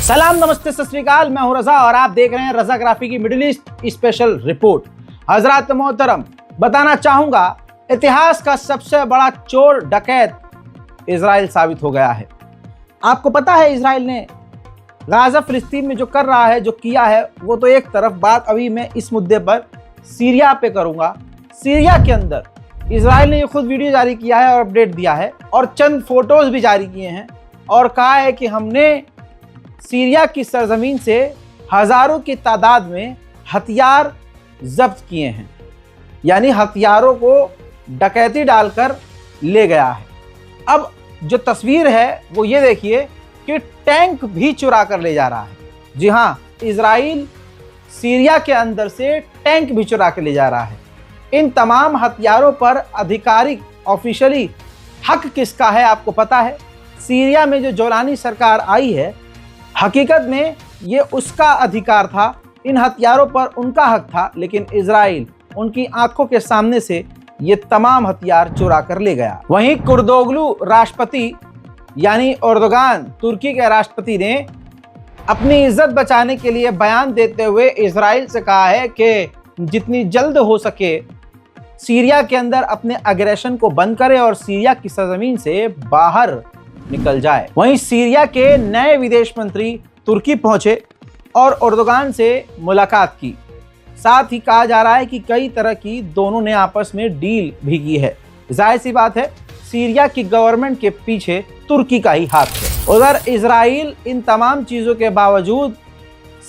सलाम, नमस्ते, सत श्री अकाल। मैं हूं रजा और आप देख रहे हैं रजाग्राफी की मिडिल ईस्ट स्पेशल रिपोर्ट। हजरात मोहतरम, बताना चाहूंगा, इतिहास का सबसे बड़ा चोर डकैत इजराइल साबित हो गया है। आपको पता है इजराइल ने गाजा फिलिस्तीन में जो कर रहा है, जो किया है, वो तो एक तरफ। बात अभी मैं इस मुद्दे पर सीरिया पे करूंगा। सीरिया के अंदर इजराइल ने ये खुद वीडियो जारी किया है और अपडेट दिया है और चंद फोटोज भी जारी किए हैं और कहा है कि हमने सीरिया की सरजमीन से हजारों की तादाद में हथियार जब्त किए हैं, यानी हथियारों को डकैती डालकर ले गया है। अब जो तस्वीर है वो ये देखिए कि टैंक भी चुरा कर ले जा रहा है। जी हाँ, इजराइल सीरिया के अंदर से टैंक भी चुरा कर ले जा रहा है। इन तमाम हथियारों पर आधिकारिक ऑफिशियली हक किसका है आपको पता है? सीरिया में जो जोलानी सरकार आई है, हकीकत में ये उसका अधिकार था, इन हथियारों पर उनका हक था, लेकिन इजराइल उनकी आंखों के सामने से ये तमाम हथियार चुरा कर ले गया। वहीं कुर्दोगलू राष्ट्रपति यानी एर्दोगान, तुर्की के राष्ट्रपति ने अपनी इज्जत बचाने के लिए बयान देते हुए इजराइल से कहा है कि जितनी जल्द हो सके सीरिया के अंदर अपने अग्रेशन को बंद करे और सीरिया की सरजमीन से बाहर निकल जाए। वहीं सीरिया के नए विदेश मंत्री तुर्की पहुंचे और एर्दोगान से मुलाकात की। साथ ही कहा जा रहा है कि कई तरह की दोनों ने आपस में डील भी की है। जाहिर सी बात है, सीरिया की गवर्नमेंट के पीछे तुर्की का ही हाथ है। उधर इजराइल इन तमाम चीज़ों के बावजूद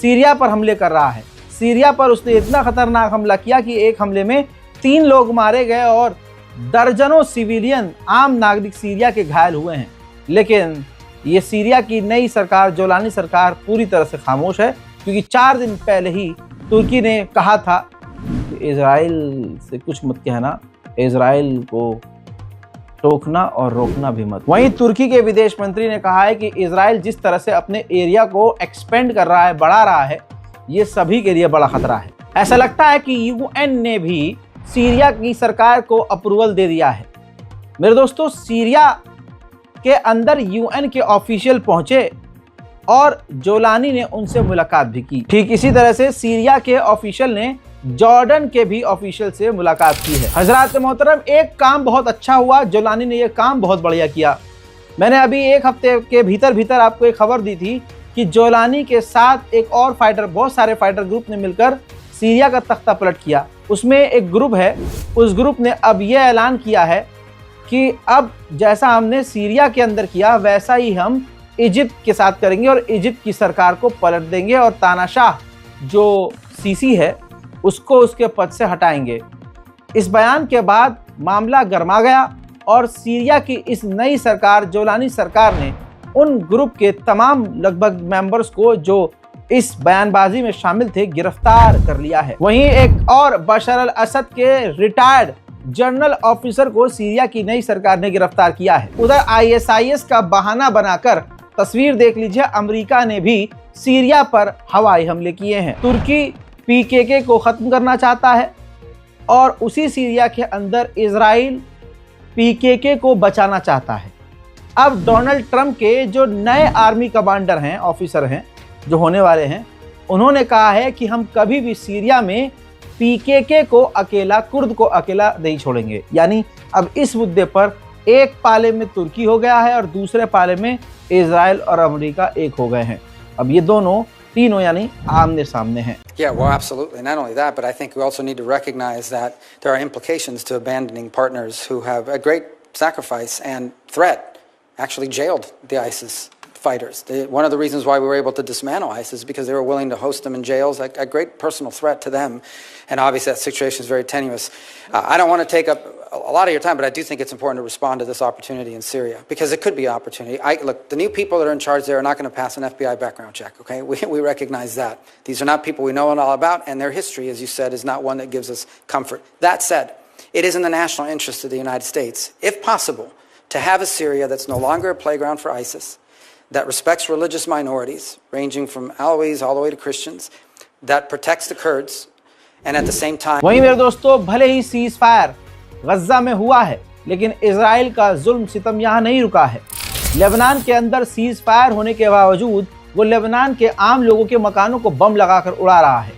सीरिया पर हमले कर रहा है। सीरिया पर उसने इतना खतरनाक हमला किया कि एक हमले में 3 लोग मारे गए और दर्जनों सिविलियन आम नागरिक सीरिया के घायल हुए हैं। लेकिन ये सीरिया की नई सरकार, जोलानी सरकार, पूरी तरह से खामोश है, क्योंकि 4 दिन पहले ही तुर्की ने कहा था कि इजराइल से कुछ मत कहना, इजराइल को टोकना और रोकना भी मत। वहीं तुर्की के विदेश मंत्री ने कहा है कि इजराइल जिस तरह से अपने एरिया को एक्सपेंड कर रहा है, बढ़ा रहा है, ये सभी के लिए बड़ा खतरा है। ऐसा लगता है कि यूएन ने भी सीरिया की सरकार को अप्रूवल दे दिया है। मेरे दोस्तों, सीरिया के अंदर यूएन के ऑफिशियल पहुंचे और जोलानी ने उनसे मुलाकात भी की। ठीक इसी तरह से सीरिया के ऑफिशियल ने जॉर्डन के भी ऑफिशियल से मुलाकात की है। हजरात मोहतरम, एक काम बहुत अच्छा हुआ, जोलानी ने यह काम बहुत बढ़िया किया। मैंने अभी एक हफ्ते के भीतर आपको एक खबर दी थी कि जोलानी के साथ एक और फाइटर, बहुत सारे फाइटर ग्रुप ने मिलकर सीरिया का तख्ता पलट किया। उसमें एक ग्रुप है, उस ग्रुप ने अब यह ऐलान किया है कि अब जैसा हमने सीरिया के अंदर किया वैसा ही हम इजिप्ट के साथ करेंगे और इजिप्ट की सरकार को पलट देंगे और तानाशाह जो सीसी है उसको उसके पद से हटाएंगे। इस बयान के बाद मामला गर्मा गया और सीरिया की इस नई सरकार, जोलानी सरकार ने उन ग्रुप के तमाम लगभग मेंबर्स को जो इस बयानबाजी में शामिल थे गिरफ्तार कर लिया है। वहीं एक और बशर अल असद के रिटायर्ड जनरल ऑफिसर को सीरिया की नई सरकार ने गिरफ्तार किया है। उधर आईएसआईएस का बहाना बनाकर तस्वीर देख लीजिए, अमेरिका ने भी सीरिया पर हवाई हमले किए हैं। तुर्की पीकेके को खत्म करना चाहता है और उसी सीरिया के अंदर इजराइल पीकेके को बचाना चाहता है। अब डोनाल्ड ट्रंप के जो नए आर्मी कमांडर हैं, ऑफिसर हैं, जो होने वाले हैं, उन्होंने कहा है कि हम कभी भी सीरिया में पीकेके को अकेला, कुर्द को अकेला नहीं छोड़ेंगे। यानी अब इस मुद्दे पर एक पाले में तुर्की हो गया है और दूसरे पाले में इजराइल और अमेरिका एक हो गए हैं। अब ये तीनों यानी आमने सामने हैं। Yeah, well, absolutely. Not only that, but I think we also need to recognize that there are implications to abandoning partners who have at great sacrifice and threat actually jailed the ISIS fighters. One of the reasons why we were able to dismantle ISIS is because they were willing to host them in jails at great personal threat to them. And obviously that situation is very tenuous. I don't want to take up a lot of your time, but I do think it's important to respond to this opportunity in Syria because it could be an opportunity. Look, the new people that are in charge there are not going to pass an FBI background check, okay? We recognize that. These are not people we know all about, and their history, as you said, is not one that gives us comfort. That said, it is in the national interest of the United States, if possible, to have a Syria that's no longer a playground for ISIS, that respects religious minorities, ranging from Alawis all the way to Christians, that protects the Kurds, and at the same time... वहीं मेरे दोस्तों, भले he cease fire गज्जा में हुआ है, लेकिन Israel का जुल्म सितम यहाँ नहीं रुका है। लेबनान के अंदर सीज फायर होने के बावजूद वो लेबनान के आम लोगों के मकानों को बम लगाकर उड़ा रहा है।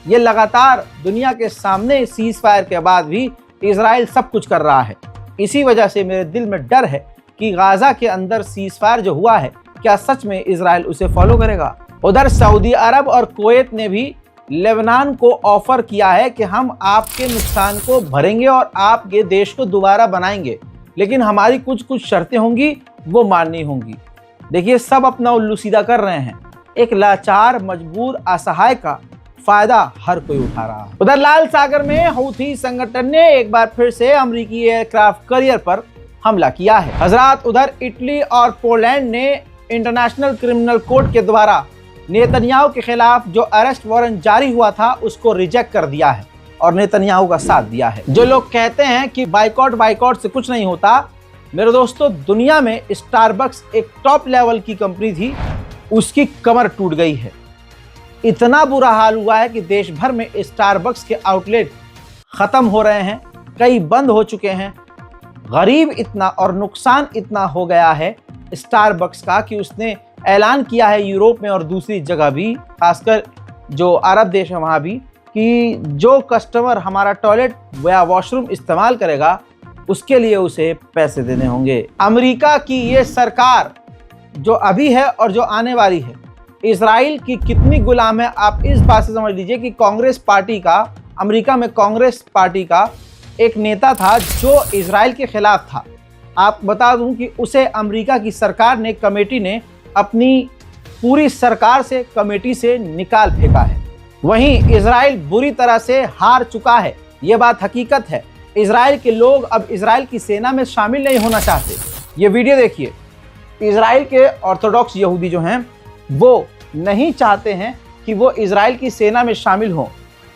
ये लगातार दुनिया के सामने सीज फायर के बाद भी इजराइल सब कुछ कर रहा है। इसी वजह से मेरे दिल में डर है कि गाजा के अंदर सीज फायर जो हुआ है, क्या सच में इजराइल उसे फॉलो करेगा। उधर सऊदी अरब और कुवैत ने भी लेबनान को ऑफर किया है कि हम आपके नुकसान को भरेंगे और आपके देश को दोबारा बनाएंगे, लेकिन हमारी कुछ कुछ शर्तें होंगी, वो माननी होंगी। देखिए, सब अपना उल्लू सीधा कर रहे हैं। एक लाचार, मजबूर, असहाय का फायदा हर कोई उठा रहा है। उधर लाल सागर में हूथी संगठन ने एक बार फिर से अमेरिकी एयरक्राफ्ट कैरियर पर हमला किया है। हजरात, उधर इटली और पोलैंड ने इंटरनेशनल क्रिमिनल कोर्ट के द्वारा नेतन्याहू के खिलाफ जो अरेस्ट वारंट जारी हुआ था उसको रिजेक्ट कर दिया है और नेतन्याहू का साथ दिया है। जो लोग कहते हैं कि बाइकॉट से कुछ नहीं होता, मेरे दोस्तों, दुनिया में स्टारबक्स एक टॉप लेवल की कंपनी थी, उसकी कमर टूट गई है। इतना बुरा हाल हुआ है कि देश भर में स्टारबक्स के आउटलेट खत्म हो रहे हैं, कई बंद हो चुके हैं। गरीब इतना और नुकसान इतना हो गया है स्टारबक्स का कि उसने ऐलान किया है यूरोप में और दूसरी जगह भी, खासकर जो अरब देश है वहाँ भी, कि जो कस्टमर हमारा टॉयलेट या वॉशरूम इस्तेमाल करेगा उसके लिए उसे पैसे देने होंगे। अमेरिका की ये सरकार जो अभी है और जो आने वाली है, इजराइल की कितनी गुलाम है, आप इस बात से समझ लीजिए कि कांग्रेस पार्टी का, अमेरिका में कांग्रेस पार्टी का एक नेता था जो इजराइल के खिलाफ था। आप बता दूं कि उसे अमेरिका की सरकार ने, कमेटी ने अपनी पूरी सरकार से, कमेटी से निकाल फेंका है। वहीं इजराइल बुरी तरह से हार चुका है, ये बात हकीकत है। इजराइल के लोग अब इजराइल की सेना में शामिल नहीं होना चाहते। ये वीडियो देखिए, इजराइल के ऑर्थोडॉक्स यहूदी जो हैं वो नहीं चाहते हैं कि वो इजराइल की सेना में शामिल हों।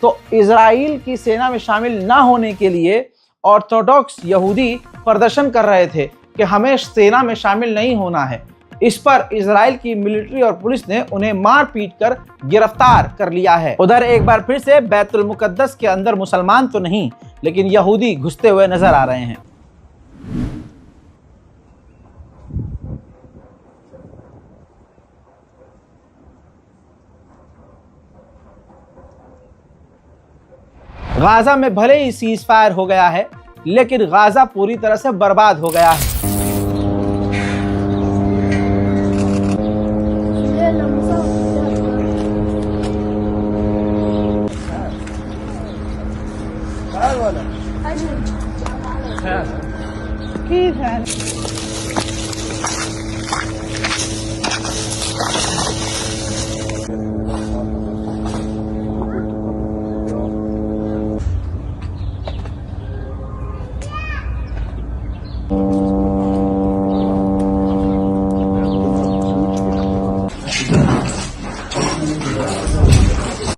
तो इजराइल की सेना में शामिल ना होने के लिए ऑर्थोडॉक्स यहूदी प्रदर्शन कर रहे थे कि हमें सेना में शामिल नहीं होना है। इस पर इजराइल की मिलिट्री और पुलिस ने उन्हें मार पीट कर गिरफ्तार कर लिया है। उधर एक बार फिर से बैतुल मुकद्दस के अंदर मुसलमान तो नहीं, लेकिन यहूदी घुसते हुए नजर आ रहे हैं। गाजा में भले ही सीज फायर हो गया है, लेकिन गाजा पूरी तरह से बर्बाद हो गया है।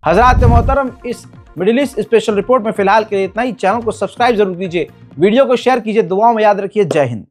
हजरात मोहतरम, इस मिडिल ईस्ट स्पेशल रिपोर्ट में फिलहाल के लिए इतना ही। चैनल को सब्सक्राइब जरूर कीजिए, वीडियो को शेयर कीजिए, दुआओं में याद रखिए। जय हिंद।